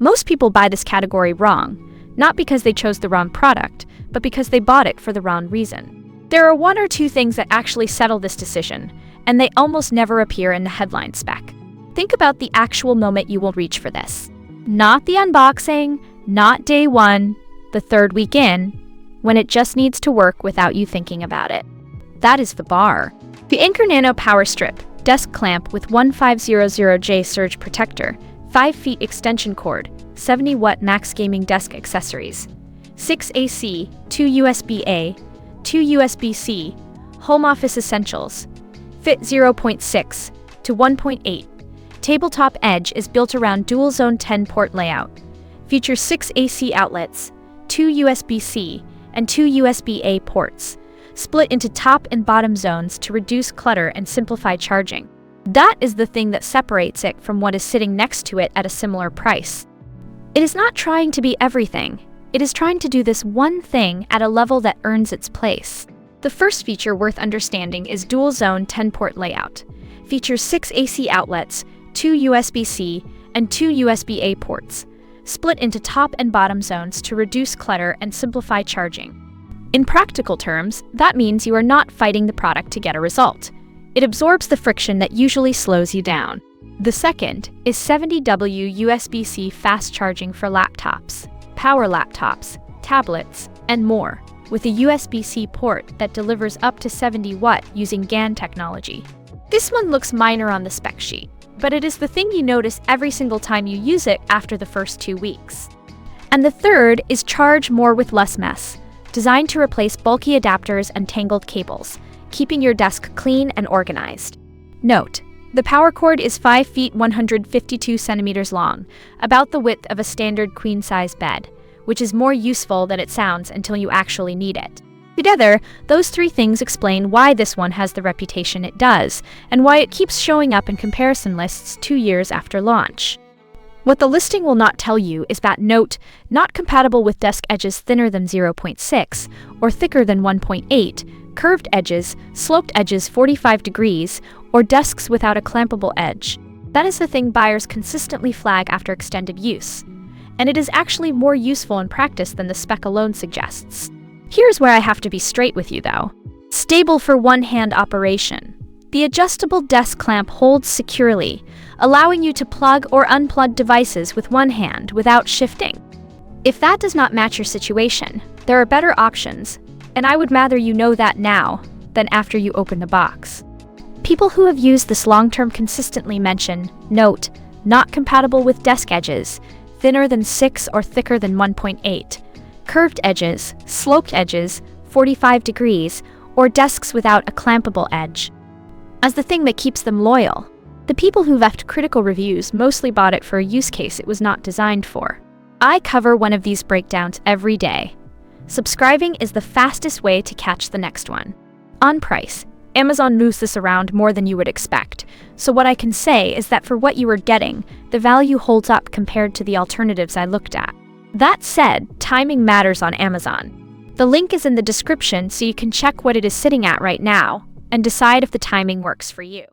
Most people buy this category wrong, not because they chose the wrong product, but because they bought it for the wrong reason. There are one or two things that actually settle this decision, and they almost never appear in the headline spec. Think about the actual moment you will reach for this. Not the unboxing, not day one, the third week in, when it just needs to work without you thinking about it. That is the bar. The Anker Nano Power Strip desk clamp with 1500J surge protector, 5 feet extension cord, 70-watt max gaming desk accessories, 6 AC, 2 USB-A, 2 USB-C, home office essentials, fit 0.6 to 1.8. Tabletop edge is built around dual-zone 10-port layout. Features 6 AC outlets, 2 USB-C, and 2 USB-A ports, split into top and bottom zones to reduce clutter and simplify charging. That is the thing that separates it from what is sitting next to it at a similar price. It is not trying to be everything. It is trying to do this one thing at a level that earns its place. The first feature worth understanding is dual-zone 10-port layout. Features 6 AC outlets, 2 USB-C, and 2 USB-A ports, split into top and bottom zones to reduce clutter and simplify charging. In practical terms, that means you are not fighting the product to get a result. It absorbs the friction that usually slows you down. The second is 70W USB-C fast charging for laptops, power laptops, tablets, and more, with a USB-C port that delivers up to 70 watt using GaN technology. This one looks minor on the spec sheet, but it is the thing you notice every single time you use it after the first 2 weeks. And the third is charge more with less mess, designed to replace bulky adapters and tangled cables, keeping your desk clean and organized. Note, the power cord is 5 feet 152 centimeters long, about the width of a standard queen-size bed, which is more useful than it sounds until you actually need it. Together, those 3 things explain why this one has the reputation it does, and why it keeps showing up in comparison lists 2 years after launch. What the listing will not tell you is that note, not compatible with desk edges thinner than 0.6 or thicker than 1.8, curved edges, sloped edges 45 degrees, or desks without a clampable edge. That is the thing buyers consistently flag after extended use, and it is actually more useful in practice than the spec alone suggests. Here's where I have to be straight with you though. Stable for one-hand operation. The adjustable desk clamp holds securely, allowing you to plug or unplug devices with one hand without shifting. If that does not match your situation, there are better options, and I would rather you know that now than after you open the box. People who have used this long-term consistently mention, note, not compatible with desk edges, thinner than 6 or thicker than 1.8, curved edges, sloped edges, 45 degrees, or desks without a clampable edge, as the thing that keeps them loyal. The people who left critical reviews mostly bought it for a use case it was not designed for. I cover one of these breakdowns every day. Subscribing is the fastest way to catch the next one. On price, Amazon moves this around more than you would expect, so what I can say is that for what you are getting, the value holds up compared to the alternatives I looked at. That said, timing matters on Amazon. The link is in the description so you can check what it is sitting at right now and decide if the timing works for you.